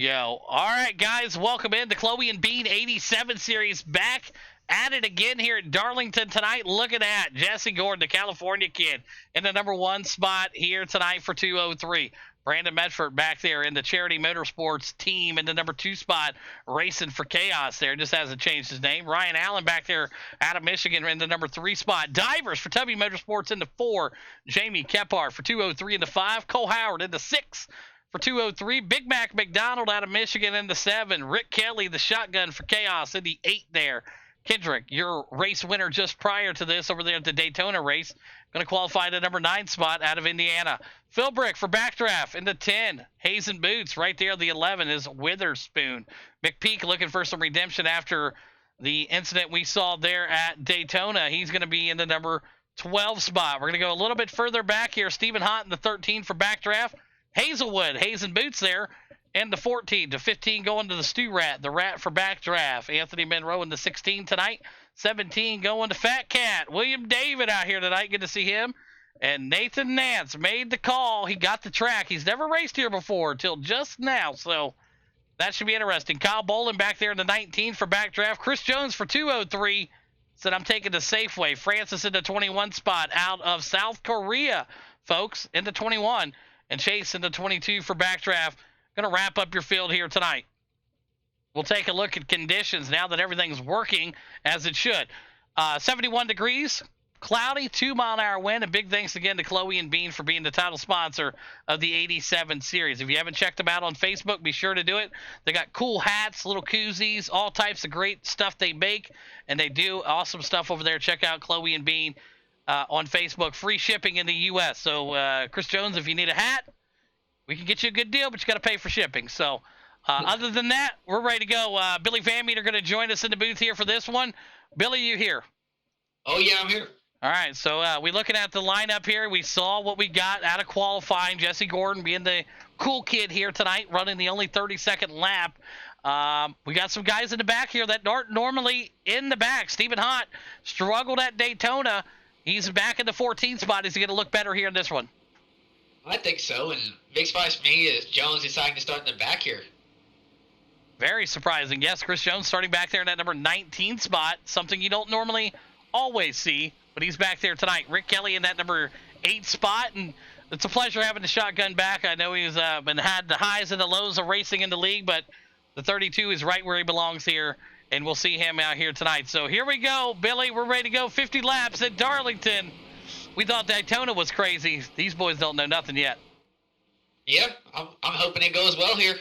go. All right, guys, welcome in the Khloe&Bean 87 series. Back at it again here at Darlington tonight. Looking at Jesse Gordon, the California kid, in the number 1 spot here tonight for 203. Brandon Medford back there in the Charity Motorsports team in the number 2 spot, racing for Chaos there. Just hasn't changed his name. Ryan Allen back there out of Michigan in the number 3 spot. Divers for Tubby Motorsports in the 4. Jamie Kephart for 203 in the 5. Cole Howard in the 6 for 203. Big Mac McDonald out of Michigan in the 7. Rick Kelly, the shotgun for Chaos, in the 8 there. Kendrick, your race winner just prior to this over there at the Daytona race, going to qualify the number 9 spot out of Indiana. Phil Brick for Backdraft in the 10. Hazen Boots right there, the 11 is Witherspoon. McPeak looking for some redemption after the incident we saw there at Daytona. He's going to be in the number 12 spot. We're going to go a little bit further back here. Stephen Hott in the 13 for Backdraft. Hazelwood, Hazen Boots there. And the 14 to 15 going to the Stew Rat, the Rat for Backdraft. Anthony Monroe in the 16 tonight. 17 going to Fat Cat. William David out here tonight. Good to see him. And Nathan Nance made the call. He got the track. He's never raced here before until just now. So that should be interesting. Kyle Bolin back there in the 19 for Backdraft. Chris Jones for 203 said, I'm taking the Safeway. Francis in the 21 spot out of South Korea, folks, in the 21. And Chase in the 22 for Backdraft. Going to wrap up your field here tonight. We'll take a look at conditions now that everything's working as it should. 71 degrees, cloudy, 2-mile-an-hour wind. A big thanks again to Khloe&Bean for being the title sponsor of the 87 series. If you haven't checked them out on Facebook, be sure to do it. They got cool hats, little koozies, all types of great stuff they make, and they do awesome stuff over there. Check out Khloe&Bean on Facebook. Free shipping in the U.S. So, Chris Jones, if you need a hat, we can get you a good deal, but you got to pay for shipping. So, other than that, we're ready to go. Billy Van Meter going to join us in the booth here for this one. Billy, you here? Oh, yeah, I'm here. All right, so we're looking at the lineup here. We saw what we got out of qualifying. Jesse Gordon being the cool kid here tonight, running the only 30-second lap. We got some guys in the back here that aren't normally in the back. Stephen Hott struggled at Daytona. He's back in the 14th spot. Is he going to look better here in this one? I think so, and big surprise for me is Jones deciding to start in the back here. Very surprising. Yes, Chris Jones starting back there in that number 19 spot, something you don't normally always see, but he's back there tonight. Rick Kelly in that number 8 spot, and it's a pleasure having the shotgun back. I know he's been had the highs and the lows of racing in the league, but the 32 is right where he belongs here, and we'll see him out here tonight. So here we go, Billy. We're ready to go. 50 laps at Darlington. We thought Daytona was crazy. These boys don't know nothing yet. Yep, I'm hoping it goes well here.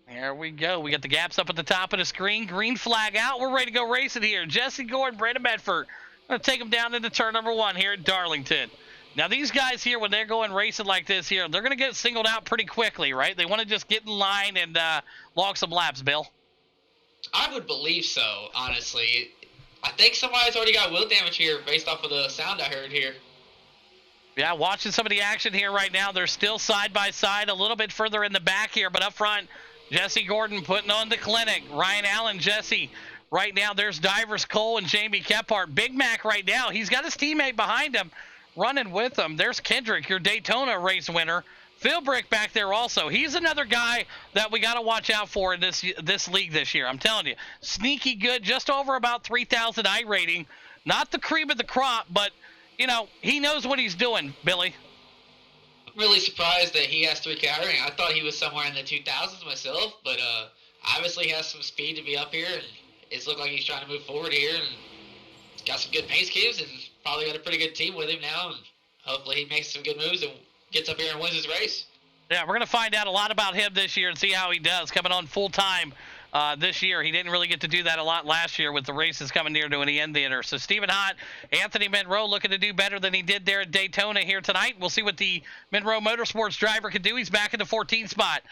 There we go. We got the gaps up at the top of the screen. Green flag out. We're ready to go racing here. Jesse Gordon, Brandon Medford. Going to take them down into turn number 1 here at Darlington. Now, these guys here, when they're going racing like this here, they're going to get singled out pretty quickly, right? They want to just get in line and log some laps, Bill. I would believe so, honestly. I think somebody's already got wheel damage here based off of the sound I heard here. Yeah, watching some of the action here right now. They're still side by side, a little bit further in the back here, but up front, Jesse Gordon putting on the clinic. Ryan Allen, Jesse. Right now, there's Divers, Cole, and Jamie Kephart. Big Mac right now. He's got his teammate behind him, running with him. There's Kendrick, your Daytona race winner. Phil Brick back there also. He's another guy that we got to watch out for in this league this year. I'm telling you, sneaky good, just over about 3,000 I rating. Not the cream of the crop, but, you know, he knows what he's doing, Billy. I'm really surprised that he has 3K I rating. I thought he was somewhere in the 2000s myself, but obviously he has some speed to be up here, and it's looked like he's trying to move forward here, and he's got some good pace cubes, and probably got a pretty good team with him now, and hopefully he makes some good moves and gets up here and wins his race. Yeah, we're going to find out a lot about him this year and see how he does coming on full-time this year. He didn't really get to do that a lot last year with the races coming near to an end there. So Stephen Hott, Anthony Monroe looking to do better than he did there at Daytona here tonight. We'll see what the Monroe Motorsports driver can do. He's back in the 14th spot.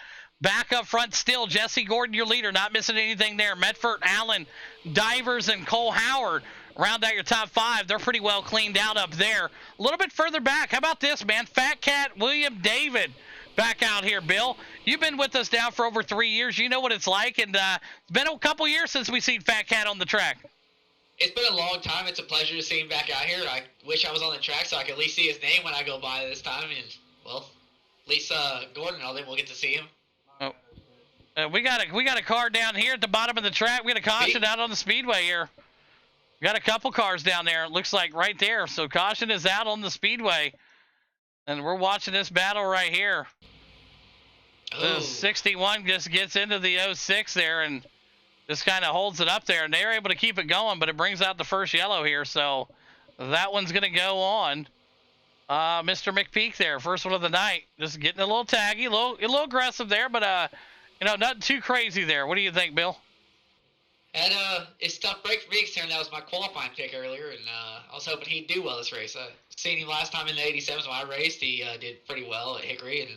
Back up front still, Jesse Gordon, your leader, not missing anything there. Medford, Allen, Divers, and Cole Howard round out your top 5. They're pretty well cleaned out up there. A little bit further back. How about this, man? Fat Cat, William David back out here, Bill. You've been with us now for over 3 years. You know what it's like, and it's been a couple years since we've seen Fat Cat on the track. It's been a long time. It's a pleasure to see him back out here. I wish I was on the track so I could at least see his name when I go by this time. And, well, At least Gordon, I think we'll get to see him. Oh. We got a car down here at the bottom of the track. We got a caution out on the speedway here. We got a couple cars down there. It looks like right there. So caution is out on the speedway, and we're watching this battle right here. The 61 just gets into the 06 there and just kind of holds it up there, and they're able to keep it going, but it brings out the first yellow here, so that one's going to go on. Mr. McPeak there, first one of the night, just getting a little taggy, a little aggressive there, but nothing too crazy there. What do you think, Bill? And it's a tough break for me considering that was my qualifying pick earlier, and I was hoping he'd do well this race. Seen him last time in the 87s when I raced. He did pretty well at Hickory, and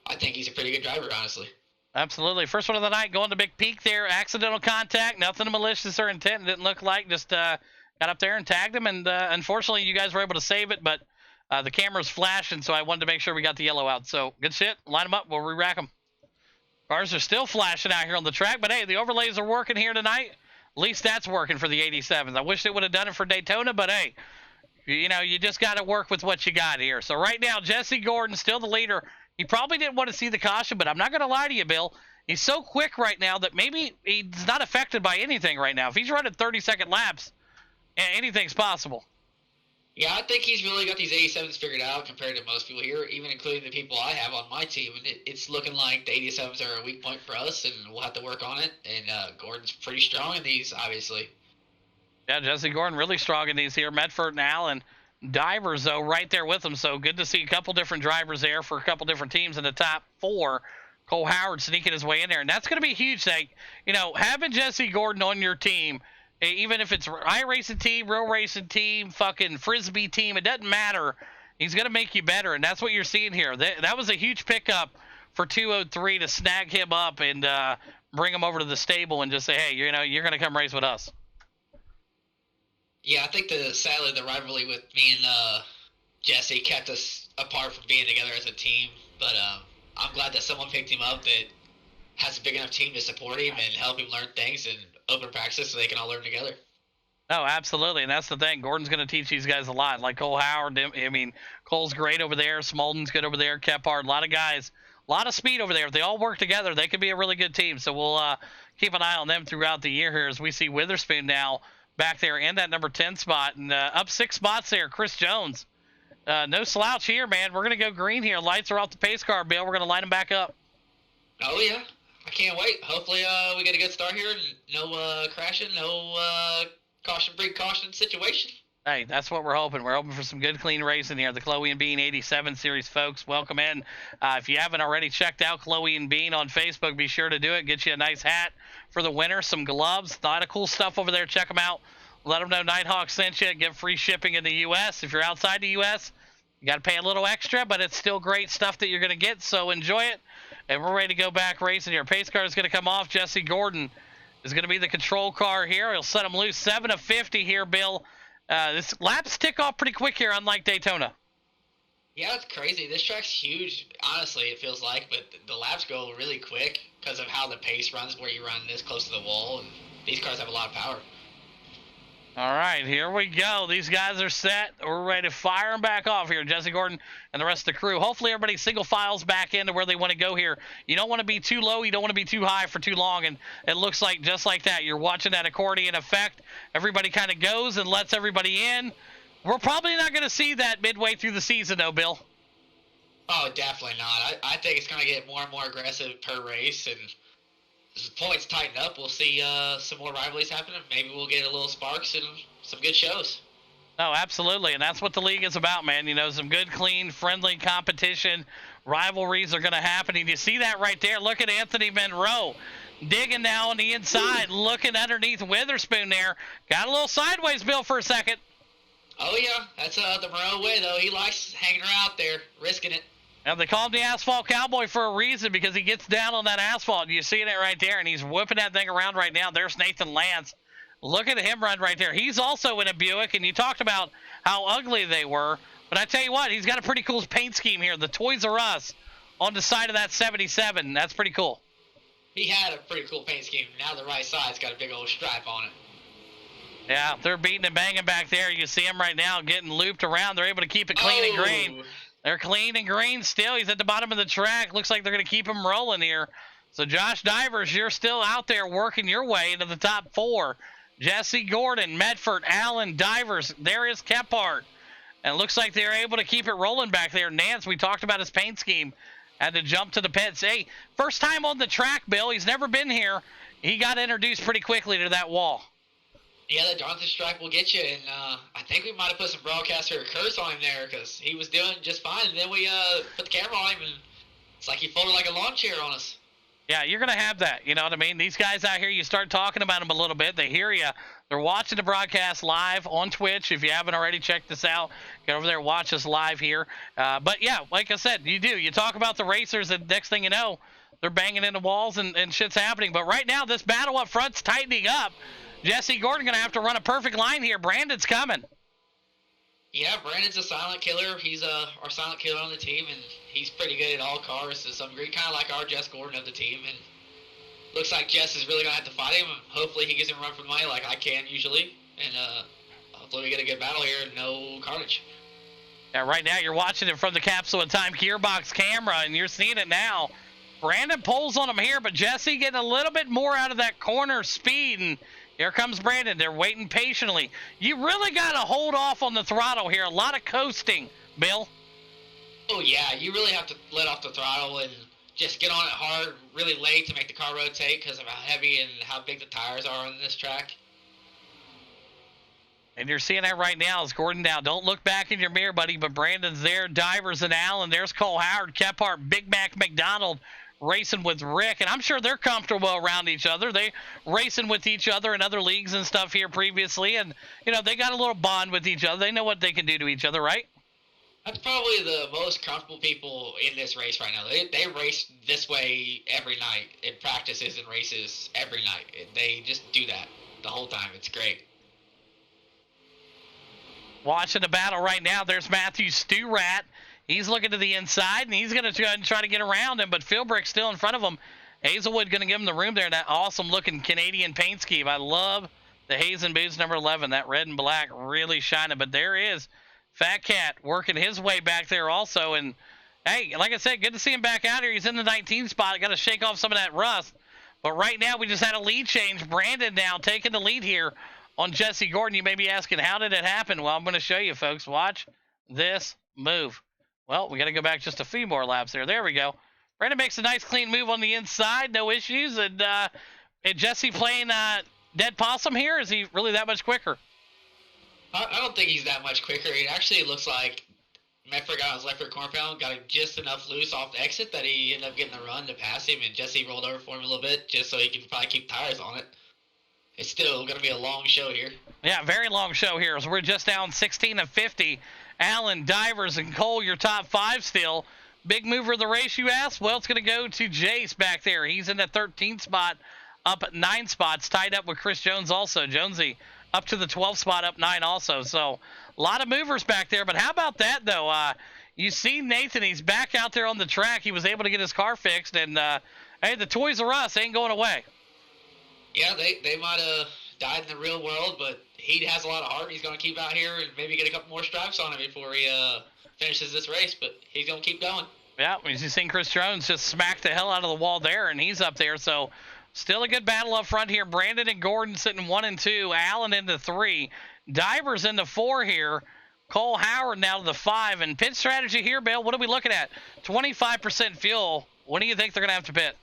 I think he's a pretty good driver, honestly. Absolutely. First one of the night, going to Big Peak there. Accidental contact, nothing malicious or intent. It didn't look like. Just got up there and tagged him, and unfortunately, you guys were able to save it, but the camera's flashing, so I wanted to make sure we got the yellow out. So good shit. Line them up. We'll re-rack them. Cars are still flashing out here on the track, but hey, the overlays are working here tonight. At least that's working for the 87s. I wish they would have done it for Daytona, but hey, you just got to work with what you got here. So right now, Jesse Gordon still the leader. He probably didn't want to see the caution, but I'm not going to lie to you, Bill. He's so quick right now that maybe he's not affected by anything right now. If he's running 30-second laps, anything's possible. Yeah, I think he's really got these 87s figured out compared to most people here, even including the people I have on my team. And it's looking like the 87s are a weak point for us, and we'll have to work on it. And Gordon's pretty strong in these, obviously. Yeah, Jesse Gordon really strong in these here. Medford and Allen. Divers, though, right there with them. So good to see a couple different drivers there for a couple different teams in the top four. Cole Howard sneaking his way in there. And that's going to be a huge thing. Having Jesse Gordon on your team, even if it's iRacing team, real racing team, fucking Frisbee team, it doesn't matter. He's going to make you better, and that's what you're seeing here. That was a huge pickup for 203 to snag him up and bring him over to the stable and just say, hey, you're going to come race with us. Yeah, I think sadly the rivalry with me and Jesse kept us apart from being together as a team. But I'm glad that someone picked him up that has a big enough team to support him and help him learn things and open practice so they can all learn together. Oh, absolutely, and that's the thing. Gordon's going to teach these guys a lot. Like Cole Howard, I mean, Cole's great over there. Smolden's good over there. Kephart, a lot of guys, a lot of speed over there. If they all work together, they could be a really good team. So we'll keep an eye on them throughout the year here as we see Witherspoon now back there in that number 10 spot. And up 6 spots there, Chris Jones. No slouch here, man. We're going to go green here. Lights are off the pace car, Bill. We're going to line them back up. Oh, yeah. I can't wait. Hopefully we get a good start here. No crashing, no caution situation. Hey, that's what we're hoping. We're hoping for some good, clean racing here. The Khloe&Bean 87 Series, folks. Welcome in. If you haven't already checked out Khloe&Bean on Facebook, be sure to do it. Get you a nice hat for the winter, some gloves, a lot of cool stuff over there. Check them out. Let them know Nighthawk sent you. Get free shipping in the U.S. If you're outside the U.S., you got to pay a little extra, but it's still great stuff that you're going to get, so enjoy it. And we're ready to go back racing here. Pace car is going to come off. Jesse Gordon is going to be the control car here. He'll set him loose. 7 of 50 here, Bill. This laps tick off pretty quick here, unlike Daytona. Yeah, it's crazy. This track's huge, honestly, it feels like, but the laps go really quick because of how the pace runs where you run this close to the wall. And these cars have a lot of power. All right, here we go. These guys are set. We're ready to fire them back off here. Jesse Gordon and the rest of the crew. Hopefully everybody single files back into where they want to go here. You don't want to be too low. You don't want to be too high for too long. And it looks like just like that. You're watching that accordion effect. Everybody kind of goes and lets everybody in. We're probably not going to see that midway through the season, though, Bill. Oh, definitely not. I think it's going to get more and more aggressive per race. And as the points tighten up, we'll see some more rivalries happen. Maybe we'll get a little sparks and some good shows. Oh, absolutely, and that's what the league is about, man. Some good, clean, friendly competition. Rivalries are going to happen, and you see that right there. Look at Anthony Monroe digging now on the inside, looking underneath Witherspoon there. Got a little sideways, Bill, for a second. Oh, yeah, that's the Monroe way, though. He likes hanging around out there, risking it. Now, they call him the Asphalt Cowboy for a reason because he gets down on that asphalt. You see it right there, and he's whipping that thing around right now. There's Nathan Lance. Look at him run right there. He's also in a Buick, and you talked about how ugly they were. But I tell you what, he's got a pretty cool paint scheme here. The Toys R Us on the side of that 77. That's pretty cool. He had a pretty cool paint scheme. Now the right side's got a big old stripe on it. Yeah, they're beating and banging back there. You see him right now getting looped around. They're able to keep it clean and green. They're clean and green still. He's at the bottom of the track. Looks like they're going to keep him rolling here. So Josh Divers, you're still out there working your way into the top 4. Jesse Gordon, Medford, Allen, Divers. There is Kephart. And it looks like they're able to keep it rolling back there. Nance, we talked about his paint scheme. Had to jump to the pits. Hey, first time on the track, Bill. He's never been here. He got introduced pretty quickly to that wall. Yeah, the Darlington strike will get you, and I think we might have put some broadcaster curse on him there because he was doing just fine, and then we put the camera on him, and it's like he folded like a lawn chair on us. Yeah, you're going to have that. You know what I mean? These guys out here, you start talking about them a little bit. They hear you. They're watching the broadcast live on Twitch. If you haven't already checked this out, get over there, watch us live here. But, yeah, like I said, you do. You talk about the racers, and next thing you know, they're banging into walls and shit's happening. But right now, this battle up front's tightening up. Jesse Gordon going to have to run a perfect line here. Brandon's coming. Yeah, Brandon's a silent killer. He's our silent killer on the team, and he's pretty good at all cars to some degree, kind of like our Jess Gordon of the team. And looks like Jess is really going to have to fight him. Hopefully he gets him run for the money like I can usually. And hopefully we get a good battle here and no carnage. Yeah, right now you're watching it from the Capsule of Time Gearbox camera, and you're seeing it now. Brandon pulls on him here, but Jesse getting a little bit more out of that corner speed, and here comes Brandon. They're waiting patiently. You really got to hold off on the throttle here. A lot of coasting, Bill. Oh, yeah. You really have to let off the throttle and just get on it hard really late to make the car rotate because of how heavy and how big the tires are on this track. And you're seeing that right now as Gordon down. Don't look back in your mirror, buddy, but Brandon's there. Divers and Allen. There's Cole Howard, Kephart, Big Mac McDonald racing with Rick, and I'm sure they're comfortable around each other. They racing with each other in other leagues and stuff here previously, and you know they got a little bond with each other. They know what they can do to each other, right? That's probably the most comfortable people in this race right now. They race this way every night in practices and races every night. They just do that the whole time. It's great. Watching the battle right now, there's Matthew Stewart. He's looking to the inside, and he's going to try to get around him, but Philbrick's still in front of him. Hazelwood going to give him the room there. That awesome-looking Canadian paint scheme. I love the Hazen boots number 11. That red and black really shining. But there is Fat Cat working his way back there also. And, hey, like I said, good to see him back out here. He's in the 19 spot. Got to shake off some of that rust. But right now we just had a lead change. Brandon now taking the lead here on Jesse Gordon. You may be asking, how did it happen? Well, I'm going to show you, folks. Watch this move. Well, we got to go back just a few more laps there. There we go. Brandon makes a nice clean move on the inside. No issues. And Jesse playing dead possum here? Is he really that much quicker? I don't think he's that much quicker. It actually looks like Medford got on his left rear corner panel, got just enough loose off the exit that he ended up getting a run to pass him, and Jesse rolled over for him a little bit just so he can probably keep tires on it. It's still going to be a long show here. Yeah, very long show here. So we're just down 16 of 50. Allen, Divers, and Cole, your top 5 still. Big mover of the race, you ask? Well, it's going to go to Jace back there. He's in the 13th spot, up at 9 spots, tied up with Chris Jones also. Jonesy up to the 12th spot, up 9 also. So a lot of movers back there. But how about that, though? You see Nathan, he's back out there on the track. He was able to get his car fixed. And, hey, the Toys R Us ain't going away. Yeah, they might have died in the real world, but he has a lot of heart. He's going to keep out here and maybe get a couple more stripes on him before he finishes this race, but he's going to keep going. Yeah, as you seen Chris Jones just smack the hell out of the wall there, and he's up there. So still a good battle up front here. Brandon and Gordon sitting 1 and 2. Allen into 3. Divers into 4 here. Cole Howard now to the 5. And pit strategy here, Bill, what are we looking at? 25% fuel. When do you think they're going to have to pit?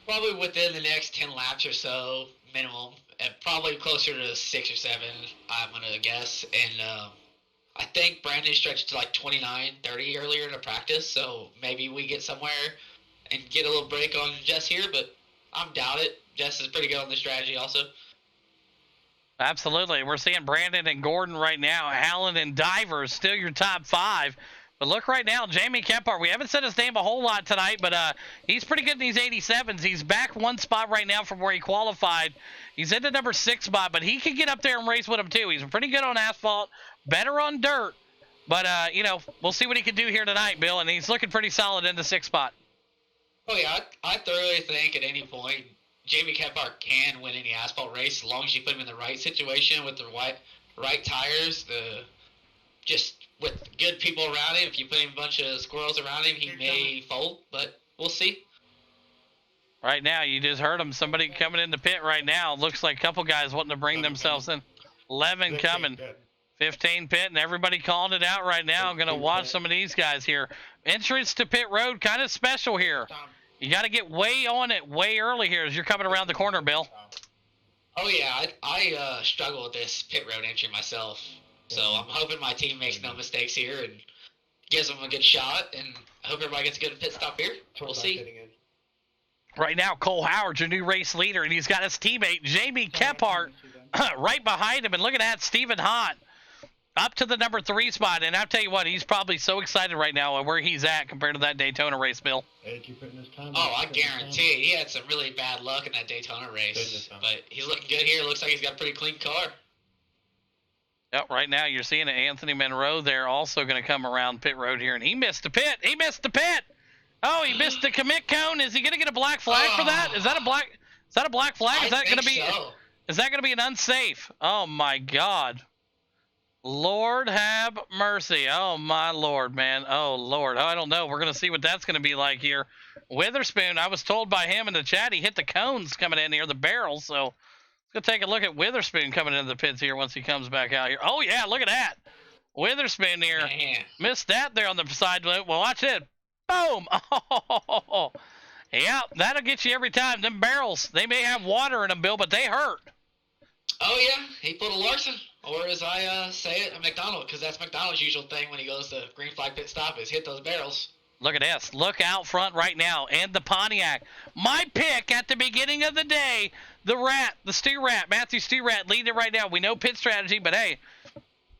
Probably within the next 10 laps or so, minimum. Probably closer to 6 or 7, I'm going to guess. And I think Brandon stretched to like 29, 30 earlier in the practice, so maybe we get somewhere and get a little break on Jess here, but I doubt it. Jess is pretty good on the strategy also. Absolutely. We're seeing Brandon and Gordon right now. Allen and Divers still your top 5. But look right now, Jamie Kephart, we haven't said his name a whole lot tonight, but he's pretty good in these 87s. He's back 1 spot right now from where he qualified. He's in the number 6 spot, but he can get up there and race with him too. He's pretty good on asphalt, better on dirt. But, you know, we'll see what he can do here tonight, Bill, and he's looking pretty solid in the 6th spot. Oh, yeah, I thoroughly think at any point Jamie Kephart can win any asphalt race as long as you put him in the right situation with the right tires, just with good people around him, if you put him a bunch of squirrels around him, he may fold, but we'll see. Right now, you just heard him. Somebody coming in the pit right now. Looks like a couple guys wanting to bring themselves in. 11 coming. 15 pit, and everybody calling it out right now. Going to watch some of these guys here. Entrance to pit road, kind of special here. You got to get way on it way early here as you're coming around the corner, Bill. Oh, yeah. I struggle with this pit road entry myself. So I'm hoping my team makes no mistakes here and gives them a good shot. And I hope everybody gets a good pit stop here. We'll see. Right now, Cole Howard's your new race leader, and he's got his teammate, Jamie Kephart, right behind him. And look at that, Stephen Hott up to the number 3 spot. And I'll tell you what, he's probably so excited right now at where he's at compared to that Daytona race, Bill. Oh, I guarantee he had some really bad luck in that Daytona race. But he's looking good here. Looks like he's got a pretty clean car. Yep, right now you're seeing Anthony Monroe there also going to come around pit road here. And he missed the pit. He missed the pit. Oh, he missed the commit cone. Is he going to get a black flag for that? Is that a black flag? Is that going to be Is that going to be an unsafe? Oh my God. Lord have mercy. Oh my Lord, man. Oh Lord. I don't know. We're going to see what that's going to be like here. Witherspoon, I was told by him in the chat he hit the cones coming in here, the barrels. So let's go take a look at Witherspoon coming into the pits here once he comes back out here. Oh yeah, look at that. Witherspoon here. Man. Missed that there on the side. Well, watch it. Boom! Oh, yeah, that'll get you every time. Them barrels, they may have water in them, Bill, but they hurt. Oh, yeah, he pulled a Larson, or as I say it, a McDonald, because that's McDonald's usual thing when he goes to green flag pit stop is hit those barrels. Look at this. Look out front right now. And the Pontiac. My pick at the beginning of the day, the Rat, the Stu Rat, Matthew Stu Rat leading it right now. We know pit strategy, but hey,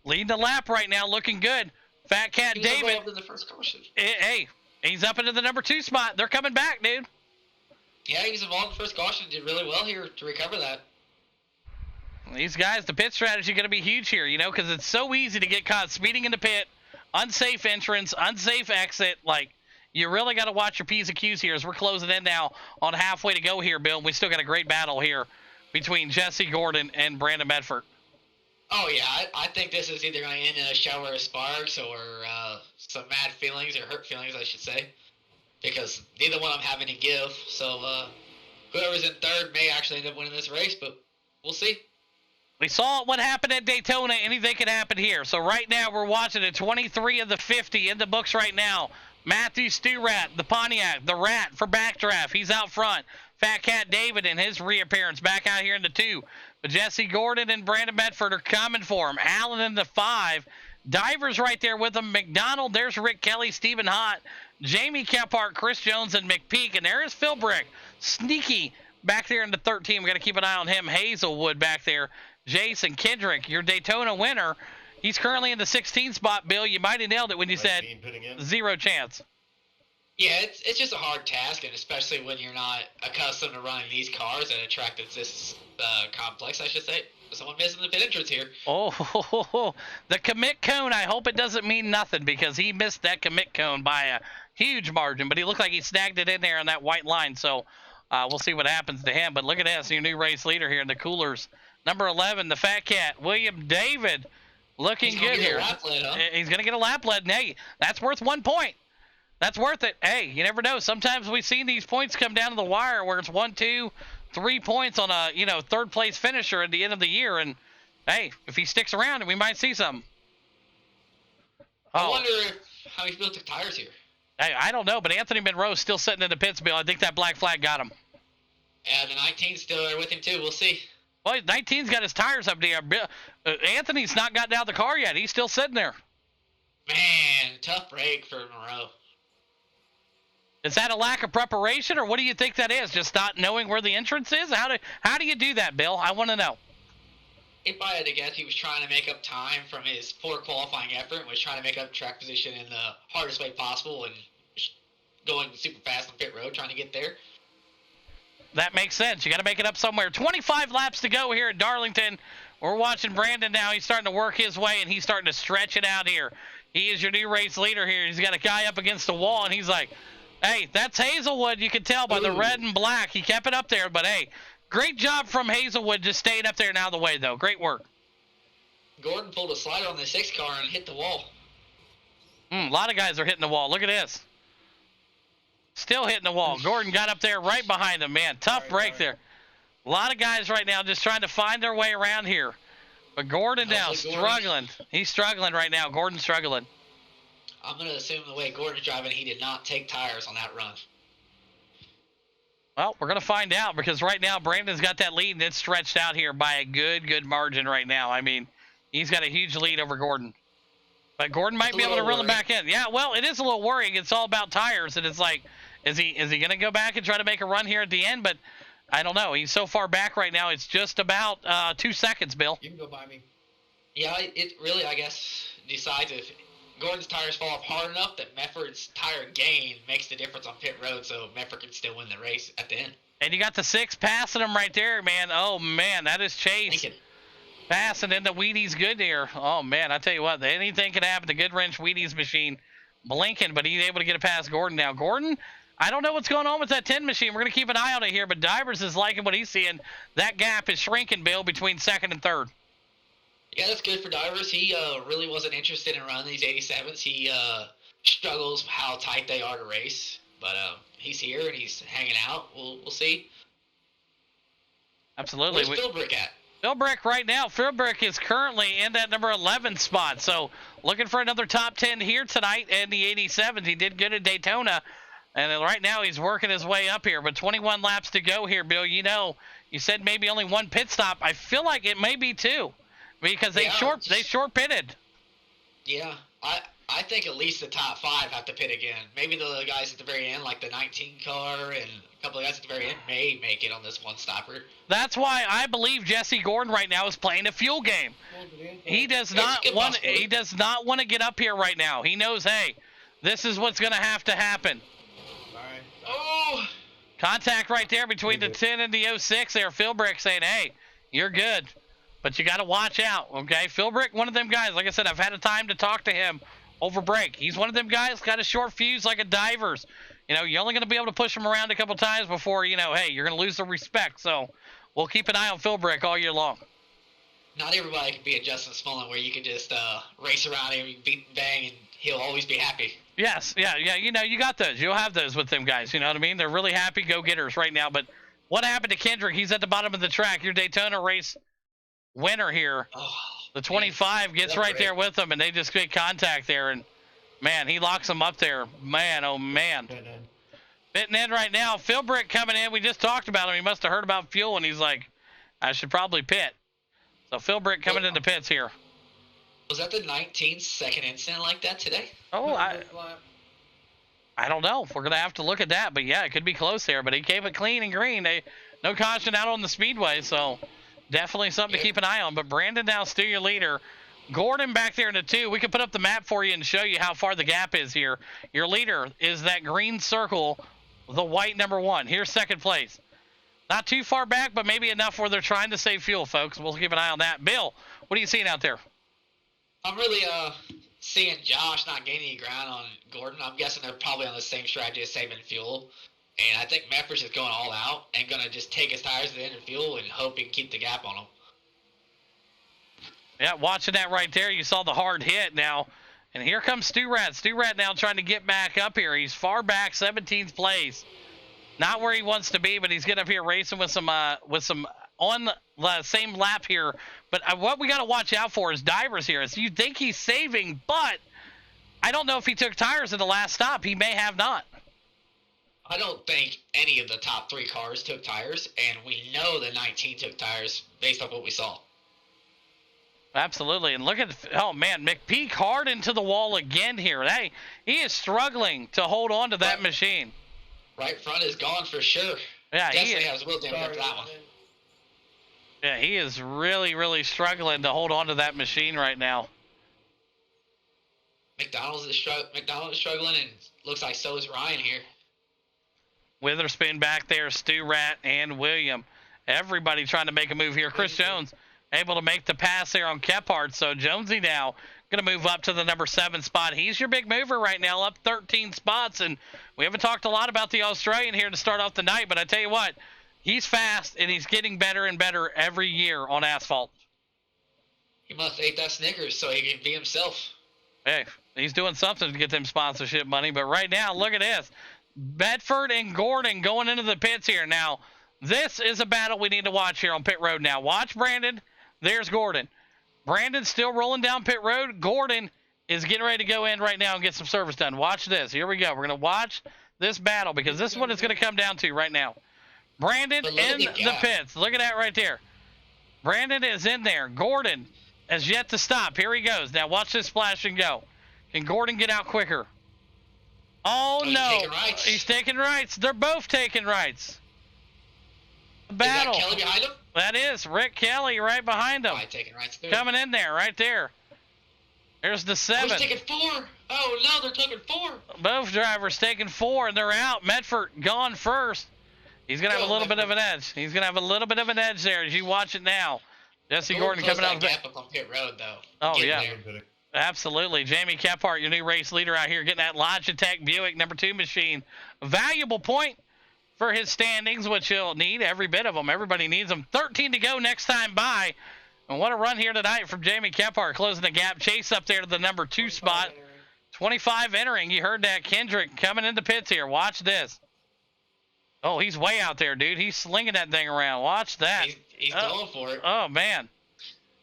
leading the lap right now, looking good. Fat Cat He David. involved in the first caution. Hey. He's up into the number 2 spot. They're coming back, dude. Yeah, he was involved in the first caution. Did really well here to recover that. These guys, the pit strategy going to be huge here, you know, because it's so easy to get caught speeding in the pit, unsafe entrance, unsafe exit. Like, you really got to watch your P's and Q's here as we're closing in now on halfway to go here, Bill. We still got a great battle here between Jesse Gordon and Brandon Medford. Oh, yeah, I think this is either going to end in a shower of sparks or some mad feelings or hurt feelings, I should say, because neither one I'm having to give. So whoever's in third may actually end up winning this race, but we'll see. We saw what happened at Daytona. Anything can happen here. So right now we're watching it. 23 of the 50 in the books right now. Matthew Sturat, the Pontiac, the Rat for backdraft. He's out front. Fat Cat David in his reappearance back out here in the 2. But Jesse Gordon and Brandon Medford are coming for him. Allen in the 5. Divers right there with him. McDonald, there's Rick Kelly, Stephen Hott, Jamie Kephart, Chris Jones, and McPeak. And there is Phil Brick. Sneaky back there in the 13. We got to keep an eye on him. Hazelwood back there. Jason Kendrick, your Daytona winner. He's currently in the 16th spot, Bill. You might have nailed it when you said 0 chance. Yeah, it's just a hard task, and especially when you're not accustomed to running these cars at a track that's this complex, I should say. Someone missing the pit entrance here. Oh, the commit cone, I hope it doesn't mean nothing because he missed that commit cone by a huge margin, but he looked like he snagged it in there on that white line, so we'll see what happens to him. But look at this, your new race leader here in the Coolers. Number 11, the Fat Cat, William David, looking good here. He's going to get a lap lead, and hey, that's worth 1 point. That's worth it. Hey, you never know. Sometimes we've seen these points come down to the wire where it's 1, 2, 3 points on a, third place finisher at the end of the year. And hey, if he sticks around, we might see something. I wonder how he built the tires here. Hey, I don't know, but Anthony Monroe's still sitting in the pits, Bill. I think that black flag got him. Yeah, the 19's still there with him too. We'll see. Well, 19's got his tires up there. Anthony's not gotten out of the car yet. He's still sitting there. Man, tough break for Monroe. Is that a lack of preparation, or what do you think that is? Just not knowing where the entrance is? How do you do that, Bill? I want to know. If I had to guess, he was trying to make up time from his poor qualifying effort and was trying to make up track position in the hardest way possible and going super fast on pit road, trying to get there. That makes sense. You got to make it up somewhere. 25 laps to go here at Darlington. We're watching Brandon now. He's starting to work his way, and he's starting to stretch it out here. He is your new race leader here. He's got a guy up against the wall, and he's like, hey, that's Hazelwood. You can tell by the red and black. He kept it up there, but hey, great job from Hazelwood just staying up there and out of the way, though. Great work. Gordon pulled a slider on the 6 car and hit the wall. A lot of guys are hitting the wall. Look at this. Still hitting the wall. Gordon got up there right behind him, man. Tough break there. A lot of guys right now just trying to find their way around here. But Gordon now struggling. He's struggling right now. Gordon's struggling. I'm going to assume the way Gordon's driving, he did not take tires on that run. Well, we're going to find out because right now Brandon's got that lead and it's stretched out here by a good margin right now. I mean, he's got a huge lead over Gordon. But Gordon might be able to reel him back in. Yeah, well, it is a little worrying. It's all about tires, and it's like, is he going to go back and try to make a run here at the end? But I don't know. He's so far back right now. It's just about 2 seconds, Bill. You can go by me. Yeah, it really, I guess, decides if Gordon's tires fall off hard enough that Mefford's tire gain makes the difference on pit road, so Mefford can still win the race at the end. And you got the 6 passing him right there, man. Oh, man, that is Chase. Passing into Wheaties good here. Oh, man, I tell you what, anything can happen to Goodwrench Wheaties machine blinking, but he's able to get it past Gordon now. Gordon, I don't know what's going on with that 10 machine. We're going to keep an eye on it here, but Divers is liking what he's seeing. That gap is shrinking, Bill, between second and third. Yeah, that's good for Divers. He really wasn't interested in running these 87s. He struggles how tight they are to race, but he's here and he's hanging out. We'll see. Absolutely. Where's Philbrick at? Philbrick right now, Philbrick is currently in that number 11 spot. So looking for another top 10 here tonight in the 87s. He did good at Daytona. And right now he's working his way up here. But 21 laps to go here, Bill. You know, you said maybe only 1 pit stop. I feel like it may be 2 because they short pitted. Yeah, I think at least the top 5 have to pit again. Maybe the guys at the very end, like the 19 car and a couple of guys at the very end, may make it on this one stopper. That's why I believe Jesse Gordon right now is playing a fuel game. He does not want. He does not want to get up here right now. He knows, hey, this is what's going to happen. Oh! Contact right there between the 10 and the 06 there. Philbrick saying, hey, you're good, but you got to watch out, okay? Philbrick, one of them guys, like I said, I've had a time to talk to him over break. He's one of them guys, got a short fuse like a Divers. You know, you're only going to be able to push him around a couple times before, you know, hey, you're going to lose the respect. So we'll keep an eye on Philbrick all year long. Not everybody can be a Justin Smolin where you can just race around him, beat and bang, and he'll always be happy. Yes, yeah, you know, you got those. You'll have those with them guys, you know what I mean? They're really happy go-getters right now. But what happened to Kendrick? He's at the bottom of the track. Your Daytona race winner here. Oh, the 25 gets right there with him, and they just get contact there. And, man, he locks him up there. Man, oh, man. Fitting in right now. Philbrick coming in. We just talked about him. He must have heard about fuel, and he's like, I should probably pit. So Philbrick coming into pits here. Was that the 19th second incident like that today? Oh, I don't know. We're going to have to look at that. But, yeah, it could be close there. But he kept it clean and green. No caution out on the speedway, so definitely something to keep an eye on. But Brandon now still your leader. Gordon back there in the 2. We can put up the map for you and show you how far the gap is here. Your leader is that green circle, the white number 1. Here's second place. Not too far back, but maybe enough where they're trying to save fuel, folks. We'll keep an eye on that. Bill, what are you seeing out there? I'm really seeing Josh not gaining any ground on Gordon. I'm guessing they're probably on the same strategy as saving fuel. And I think Meffers is going all out and going to just take his tires at the end of fuel and hope he can keep the gap on him. Yeah, watching that right there, you saw the hard hit now. And here comes Stu Rat. Stu Rat now trying to get back up here. He's far back, 17th place. Not where he wants to be, but he's getting up here racing with some on the same lap here. But what we got to watch out for is Divers here. So you think he's saving, but I don't know if he took tires in the last stop. He may have not. I don't think any of the top 3 cars took tires, and we know the 19 took tires based off what we saw. Absolutely. And look at, oh, man, McPeak hard into the wall again here. Hey, he is struggling to hold on to that machine. Right front is gone for sure. Yeah, definitely has wheel damage after that one. Yeah, he is really, really struggling to hold on to that machine right now. McDonald is struggling, and looks like so is Ryan here. Witherspoon back there, Stu Rat, and William. Everybody trying to make a move here. Chris Jones able to make the pass there on Kephart. So Jonesy now going to move up to the number 7 spot. He's your big mover right now, up 13 spots. And we haven't talked a lot about the Australian here to start off the night, but I tell you what, he's fast, and he's getting better and better every year on asphalt. He must have ate that Snickers so he can be himself. Hey, he's doing something to get them sponsorship money. But right now, look at this. Bedford and Gordon going into the pits here. Now, this is a battle we need to watch here on pit road now. Watch Brandon. There's Gordon. Brandon's still rolling down pit road. Gordon is getting ready to go in right now and get some service done. Watch this. Here we go. We're going to watch this battle because this is what it's going to come down to right now. Brandon in the pits. Look at that right there. Brandon is in there. Gordon has yet to stop. Here he goes. Now watch this splash and go. Can Gordon get out quicker? Oh, no. He's taking rights. They're both taking rights. Battle. Is that Kelly behind him? That is Rick Kelly right behind him. Taking rights too. Coming in there, right there. There's the 7. He's taking 4. Oh, no, they're taking 4. Both drivers taking 4, and they're out. Medford gone first. He's going to have a little bit of an edge. He's going to have a little bit of an edge there as you watch it now. Jesse Gordon coming out. Gap up on pit road, though. Oh, yeah. Absolutely. Jamie Kephart, your new race leader out here, getting that Logitech Buick number 2 machine. A valuable point for his standings, which he'll need every bit of them. Everybody needs them. 13 to go next time by. And what a run here tonight from Jamie Kephart, closing the gap. Chase up there to the number 2 spot. 25 entering. You heard that. Kendrick coming into pits here. Watch this. Oh, he's way out there, dude. He's slinging that thing around. Watch that. He's going for it. Oh, man.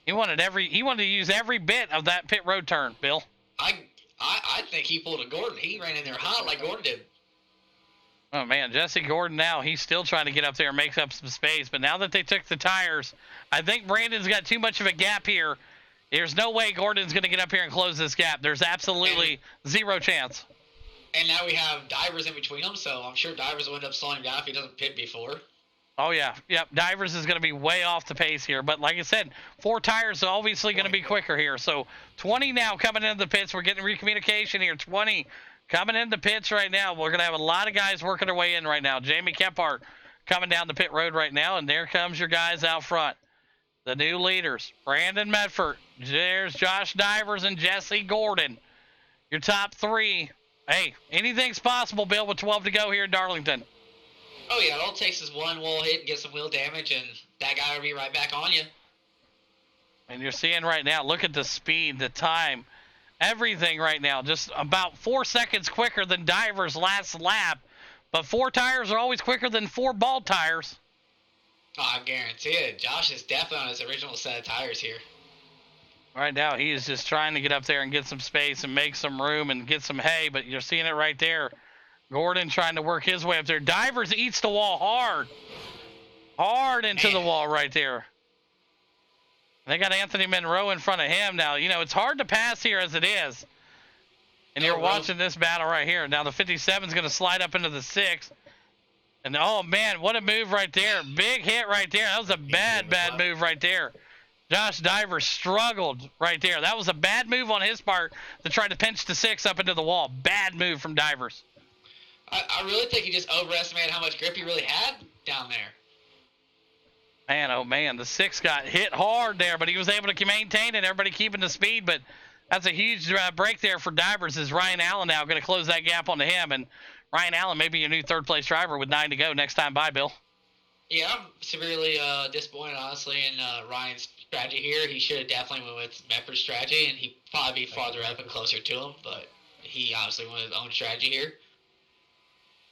He wanted to use every bit of that pit road turn, Bill. I think he pulled a Gordon. He ran in there hot like Gordon did. Oh, man. Jesse Gordon now, he's still trying to get up there and make up some space. But now that they took the tires, I think Brandon's got too much of a gap here. There's no way Gordon's going to get up here and close this gap. There's absolutely zero chance. And now we have Divers in between them, so I'm sure Divers will end up slowing down if he doesn't pit before. Oh, yeah. Yep, Divers is going to be way off the pace here. But like I said, 4 tires are obviously going to be quicker here. So 20 now coming into the pits. We're getting recommunication here. 20 coming into the pits right now. We're going to have a lot of guys working their way in right now. Jamie Kephart coming down the pit road right now. And there comes your guys out front. The new leaders. Brandon Medford. There's Josh Divers and Jesse Gordon. Your top 3. Hey, anything's possible, Bill, with 12 to go here in Darlington. Oh, yeah, all it takes is one wall hit and get some wheel damage, and that guy will be right back on you. And you're seeing right now, look at the speed, the time, everything right now. Just about 4 seconds quicker than Diver's last lap. But 4 tires are always quicker than 4 bald tires. Oh, I guarantee it. Josh is definitely on his original set of tires here. Right now, he is just trying to get up there and get some space and make some room and get some hay, but you're seeing it right there. Gordon trying to work his way up there. Divers eats the wall hard. Hard into the wall right there. They got Anthony Monroe in front of him now. You know, it's hard to pass here as it is. And you're watching this battle right here. Now the 57 is going to slide up into the 6. And, oh, man, what a move right there. Big hit right there. That was a bad move right there. Josh Divers struggled right there. That was a bad move on his part to try to pinch the 6 up into the wall. Bad move from Divers. I really think he just overestimated how much grip he really had down there. Man, oh, man, the 6 got hit hard there, but he was able to maintain it. Everybody keeping the speed, but that's a huge break there for Divers. Is Ryan Allen now going to close that gap onto him? And Ryan Allen may be your new third-place driver with 9 to go next time by, Bill. Yeah, I'm severely disappointed, honestly, in Ryan's strategy here. He should have definitely went with Medford's strategy, and he'd probably be farther up and closer to him, but he obviously went with his own strategy here.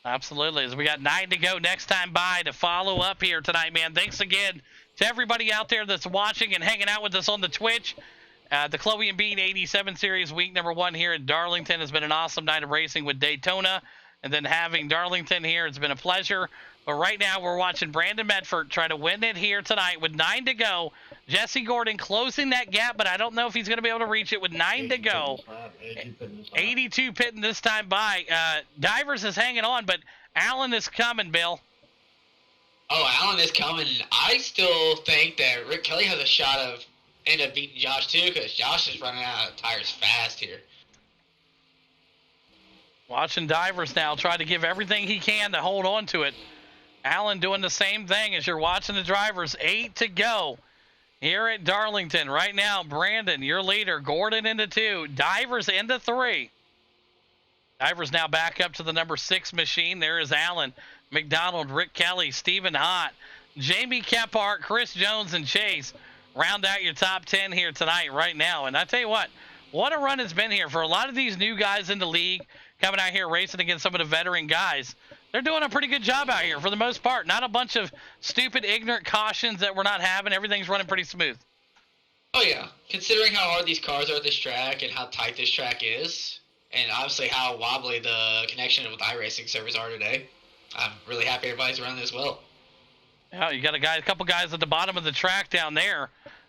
Absolutely. As we got 9 to go next time by to follow up here tonight, man. Thanks again to everybody out there that's watching and hanging out with us on the Twitch. The Khloe&Bean 87 Series week number 1 here at Darlington has been an awesome night of racing with Daytona. And then having Darlington here, it's been a pleasure. But right now we're watching Brandon Medford try to win it here tonight with 9 to go. Jesse Gordon closing that gap, but I don't know if he's going to be able to reach it with 9 to go. 82 pitting this time by. Divers is hanging on, but Allen is coming, Bill. Oh, Allen is coming. I still think that Rick Kelly has a shot of end up beating Josh, too, because Josh is running out of tires fast here. Watching Divers now try to give everything he can to hold on to it. Allen doing the same thing as you're watching the drivers. 8 to go here at Darlington. Right now, Brandon, your leader. Gordon into 2. Divers into 3. Divers now back up to the number 6 machine. There is Allen, McDonald, Rick Kelly, Stephen Hott, Jamie Kephart, Chris Jones, and Chase. Round out your top 10 here tonight right now. And I tell you what what a run it's been here for a lot of these new guys in the league coming out here racing against some of the veteran guys. They're doing a pretty good job out here for the most part. Not a bunch of stupid, ignorant cautions that we're not having. Everything's running pretty smooth. Oh, yeah. Considering how hard these cars are at this track and how tight this track is, and obviously how wobbly the connection with iRacing servers are today, I'm really happy everybody's running this well. Yeah, you got a couple guys at the bottom of the track down there.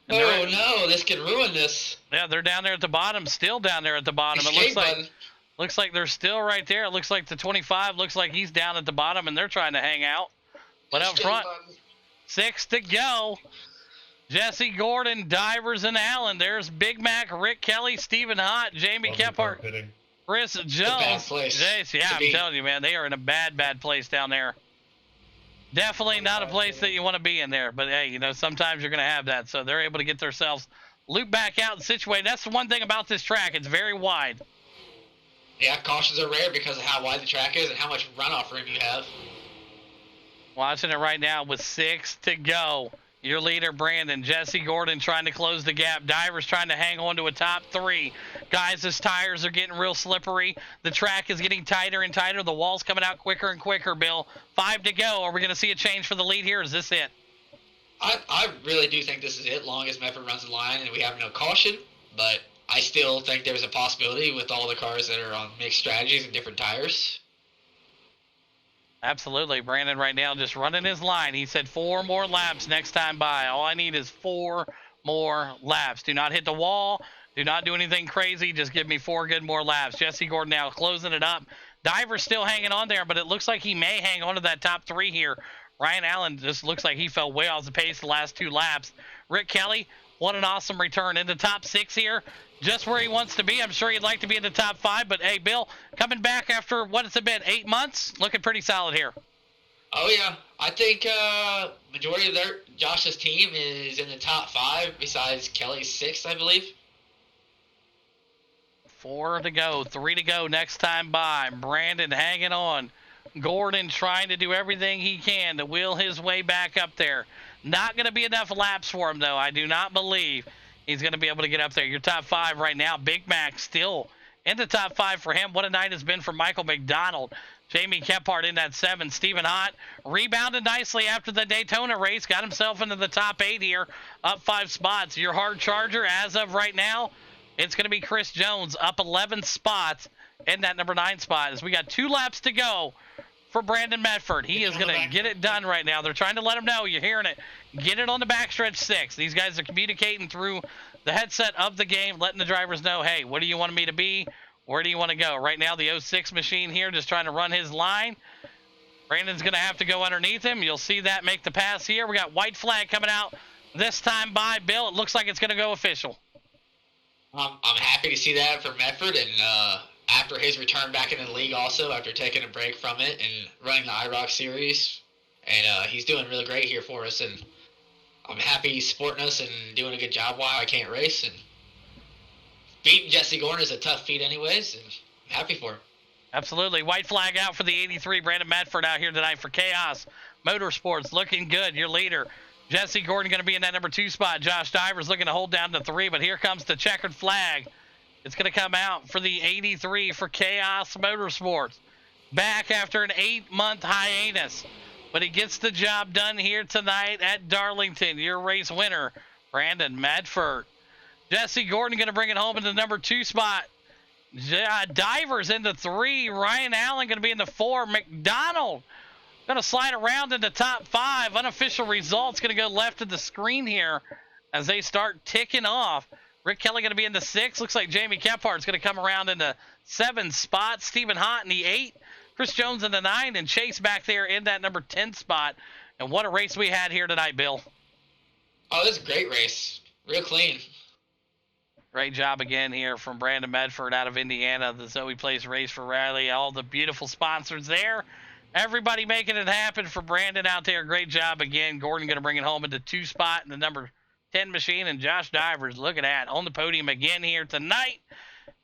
Oh, no, this could ruin this. Yeah, they're down there at the bottom, still down there at the bottom. It looks like they're still right there. It looks like the 25 looks like he's down at the bottom, and they're trying to hang out. But up front, 6 to go. Jesse Gordon, Divers, and Allen. There's Big Mac, Rick Kelly, Stephen Hott, Jamie Kephart, Chris Jones. Jace, yeah, I'm telling you, man, they are in a bad, bad place down there. Definitely not a place that you want to be in there. But, hey, you know, sometimes you're going to have that. So they're able to get themselves looped back out and situated. That's the one thing about this track. It's very wide. Yeah, cautions are rare because of how wide the track is and how much runoff room you have. Watching it right now with 6 to go. Your leader, Brandon. Jesse Gordon trying to close the gap. Divers trying to hang on to a top 3. Guys, his tires are getting real slippery. The track is getting tighter and tighter. The wall's coming out quicker and quicker, Bill. 5 to go. Are we going to see a change for the lead here? Is this it? I really do think this is it, long as Medford runs the line and we have no caution. But I still think there's a possibility with all the cars that are on mixed strategies and different tires. Absolutely. Brandon right now just running his line. He said 4 more laps next time by. All I need is 4 more laps. Do not hit the wall. Do not do anything crazy. Just give me 4 good more laps. Jesse Gordon now closing it up. Diver's still hanging on there, but it looks like he may hang on to that top 3 here. Ryan Allen just looks like he fell way off the pace the last 2 laps. Rick Kelly, what an awesome return. In the top 6 here, just where he wants to be. I'm sure he'd like to be in the top 5, but hey, Bill, coming back after, what has it been, 8 months? Looking pretty solid here. Oh, yeah. I think majority of Josh's team is in the top 5, besides Kelly's 6th, I believe. 4 to go, 3 to go next time by. Brandon hanging on. Gordon trying to do everything he can to wheel his way back up there. Not going to be enough laps for him, though. I do not believe he's going to be able to get up there. Your top 5 right now. Big Mac still in the top 5 for him. What a night has been for Michael McDonald. Jamie Kephart in that 7. Stephen Hott rebounded nicely after the Daytona race. Got himself into the top 8 here. Up 5 spots. Your hard charger as of right now, it's going to be Chris Jones up 11 spots in that number 9 spot. As we got 2 laps to go for Brandon Medford. He is going to get it done right now. They're trying to let him know. You're hearing it. Get it on the backstretch 6. These guys are communicating through the headset of the game, letting the drivers know, hey, what do you want me to be? Where do you want to go? Right now, the 06 machine here just trying to run his line. Brandon's going to have to go underneath him. You'll see that make the pass here. We got white flag coming out this time by Bill. It looks like it's going to go official. I'm happy to see that for Medford, and after his return back into the league also, after taking a break from it and running the IROC series, and he's doing really great here for us, and I'm happy he's supporting us and doing a good job while I can't race, and beating Jesse Gordon is a tough feat anyways, and I'm happy for him. Absolutely. White flag out for the 83. Brandon Medford out here tonight for Chaos Motorsports. Looking good. Your leader, Jesse Gordon, going to be in that number 2 spot. Josh Divers looking to hold down to 3, but here comes the checkered flag. It's going to come out for the 83 for Chaos Motorsports. Back after an 8-month hiatus. But he gets the job done here tonight at Darlington. Your race winner, Brandon Medford. Jesse Gordon going to bring it home in the number 2 spot. Divers into 3. Ryan Allen going to be in the 4. McDonald going to slide around in the top 5. Unofficial results going to go left of the screen here as they start ticking off. Rick Kelly going to be in the 6. Looks like Jamie Kephart's going to come around in the 7 spot. Stephen Hott in the 8. Chris Jones in the 9. And Chase back there in that number 10 spot. And what a race we had here tonight, Bill. Oh, this is a great race. Real clean. Great job again here from Brandon Medford out of Indiana. The Zoe Place Race for Rally. All the beautiful sponsors there. Everybody making it happen for Brandon out there. Great job again. Gordon going to bring it home into 2 spot in the number 10 machine. And Josh Divers, look at that, on the podium again here tonight.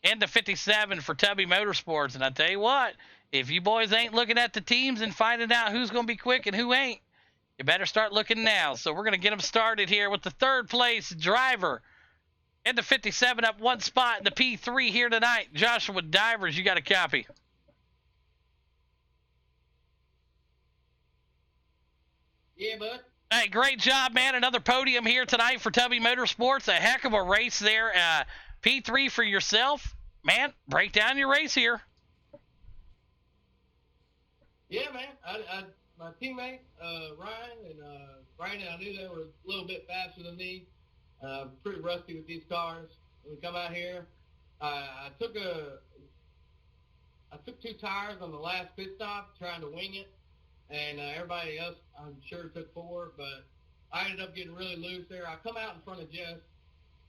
Into 57 for Tubby Motorsports. And I tell you what, if you boys ain't looking at the teams and finding out who's going to be quick and who ain't, you better start looking now. So we're going to get them started here with the 3rd place driver And the 57 up one spot in the P3 here tonight. Joshua Divers, you got a copy. Yeah, bud. Hey, great job, man. Another podium here tonight for Tubby Motorsports. A heck of a race there. P3 for yourself. Man, break down your race here. Yeah, man. My teammate, Ryan and Brandon, I knew they were a little bit faster than me. Pretty rusty with these cars. When we come out here, I took 2 tires on the last pit stop trying to wing it. And everybody else, I'm sure, took 4, but I ended up getting really loose there. I come out in front of Jess,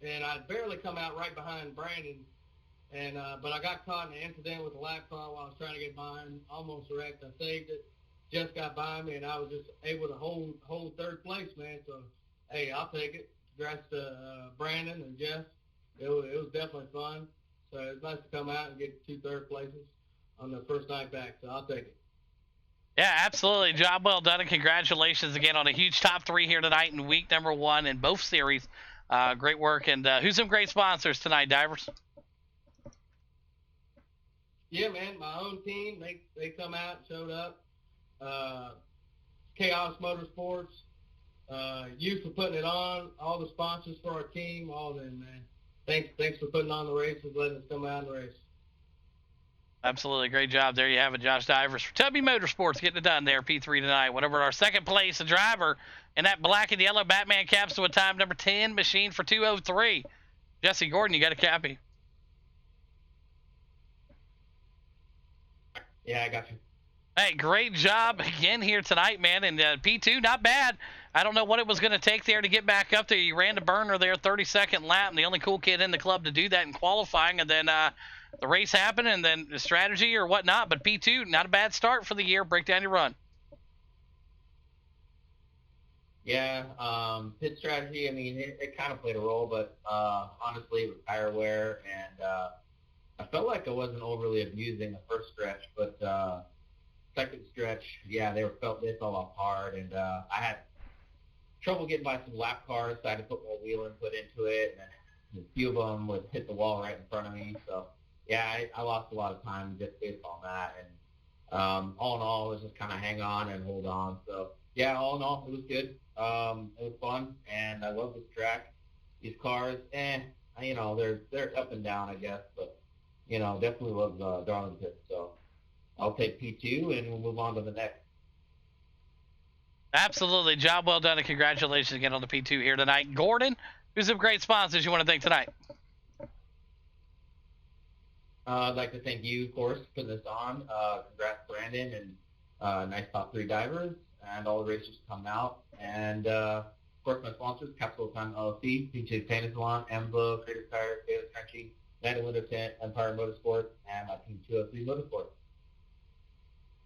and I barely come out right behind Brandon. And but I got caught in an incident with a lap car while I was trying to get by him. Almost wrecked. I saved it. Jess got by me, and I was just able to hold 3rd place, man. So, hey, I'll take it. Congrats to Brandon and Jess. It was definitely fun. So it was nice to come out and get 2 3rd places on the first night back. So I'll take it. Yeah, absolutely. Job well done, and congratulations again on a huge top 3 here tonight in week number 1 in both series. Great work. And who's some great sponsors tonight, Divers? Yeah, man, my own team, they come out and showed up. Chaos Motorsports, you for putting it on, all the sponsors for our team, all of them, man. Thanks for putting on the races, letting us come out and race. Absolutely. Great job. There you have it, Josh Divers for Tubby Motorsports getting it done there, P3 tonight. Whatever our second place, a driver in that black and yellow Batman capsule with time number 10, machine for 2:03. Jesse Gordon, you got a copy. Yeah, I got you. Hey, great job again here tonight, man. And P2, not bad. I don't know what it was going to take there to get back up there. You ran the burner there, 32nd lap, and the only cool kid in the club to do that in qualifying. And then the race happened, and then the strategy or whatnot. But P2, not a bad start for the year. Break down your run. Yeah, pit strategy, I mean, it kind of played a role, but honestly, it was tire wear, and I felt like I wasn't overly abusing the first stretch, but second stretch, yeah, they fell off hard, and I had trouble getting by some lap cars, so I had to put more wheel input into it, and a few of them would hit the wall right in front of me, so yeah, I lost a lot of time just based on that, and all in all, it was just kind of hang on and hold on, so yeah, all in all, it was good. It was fun, and I love this track. These cars, you know, they're up and down, I guess, but you know, definitely love Darlington, so I'll take P2, and we'll move on to the next. Absolutely. Job well done, and congratulations again on the P2 here tonight. Gordon, who's some great sponsors you want to thank tonight? I'd like to thank you, of course, for putting this on. Congrats, Brandon, and nice top 3 divers, and all the racers coming out. And, of course, my sponsors, Capital Time LLC, PJ Painted Salon, Embo, Creative Tires, Davis Country, Land Window Tent, Empire Motorsports, and my Team 203 Motorsports.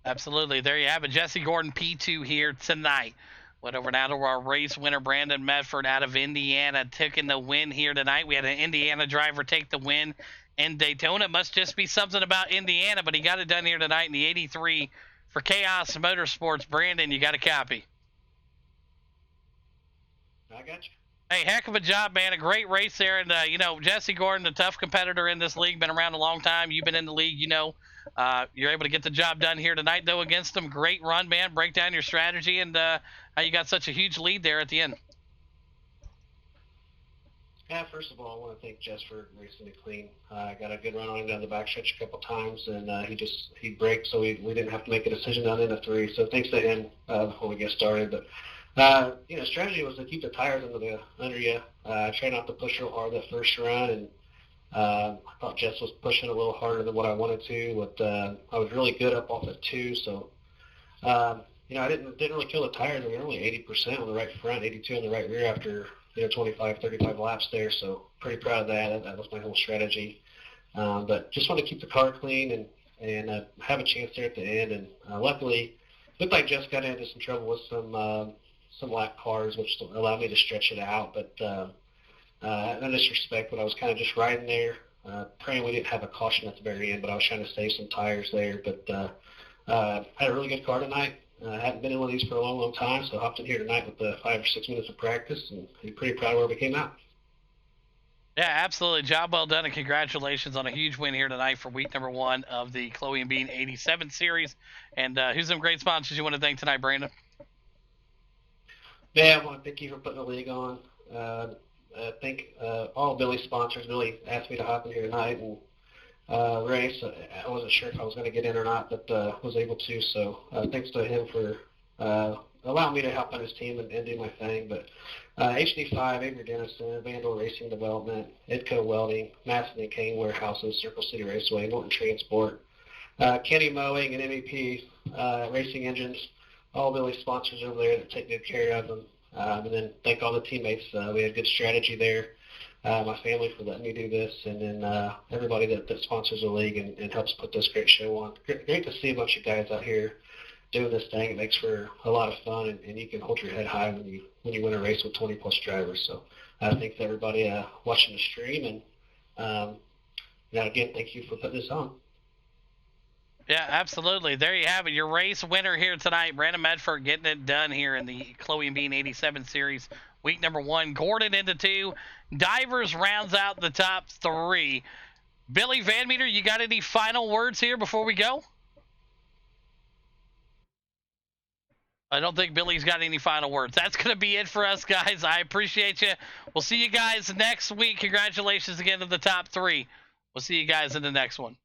Absolutely. There you have it. Jesse Gordon, P2 here tonight. Went over now to our race winner, Brandon Medford out of Indiana, taking the win here tonight. We had an Indiana driver take the win in Daytona. It must just be something about Indiana, but he got it done here tonight in the 83 for Chaos Motorsports. Brandon, you got a copy. I got you. Hey, heck of a job, man. A great race there. And, you know, Jesse Gordon, a tough competitor in this league, been around a long time. You've been in the league, you know. You're able to get the job done here tonight, though, against them. Great run, man. Break down your strategy and how you got such a huge lead there at the end. Yeah, first of all, I want to thank Jess for racing it clean. I got a good run on him down the backstretch a couple times, and he braked, so we didn't have to make a decision on in the 3. So thanks to him before we get started. But you know, strategy was to keep the tires under you. Try not to push real hard that first run, and I thought Jess was pushing a little harder than what I wanted to. But I was really good up off at 2, so you know, I didn't really kill the tires. I mean, only 80% on the right front, 82 on the right rear after 25, 35 laps there. So pretty proud of that. That was my whole strategy. But just want to keep the car clean and have a chance there at the end. And luckily, looked like Jess got into some trouble with some lap cars, which allowed me to stretch it out. But no disrespect, but I was kind of just riding there, praying we didn't have a caution at the very end, but I was trying to save some tires there. But had a really good car tonight. I hadn't been in one of these for a long, long time, so I hopped in here tonight with 5 or 6 minutes of practice, and I'm pretty proud of where we came out. Yeah, absolutely. Job well done, and congratulations on a huge win here tonight for week number 1 of the Khloe&Bean 87 series. And who's some great sponsors you want to thank tonight, Brandon? Yeah, I want to thank you for putting the league on. I think all Billy's sponsors. Billy asked me to hop in here tonight and race. I wasn't sure if I was going to get in or not, but was able to. So thanks to him for allowing me to help on his team and do my thing. But HD5, Avery Dennison, Vandal Racing Development, Edco Welding, Masson and Kane Warehouses, Circle City Raceway, Norton Transport, Kenny Mowing, and MEP Racing Engines, all Billy's sponsors over there that take good care of them. And then thank all the teammates. We had good strategy there. My family for letting me do this, and then everybody that sponsors the league and helps put this great show on. Great to see a bunch of guys out here doing this thing. It makes for a lot of fun, and you can hold your head high when you win a race with 20-plus drivers. So thanks to everybody watching the stream, and again, thank you for putting this on. Yeah, absolutely. There you have it. Your race winner here tonight, Brandon Medford, getting it done here in the Khloe&Bean 87 series, week number 1. Gordon into 2. Divers rounds out the top 3. Billy Van Meter, you got any final words here before we go? I don't think Billy's got any final words. That's going to be it for us, guys. I appreciate you. We'll see you guys next week. Congratulations again to the top 3. We'll see you guys in the next one.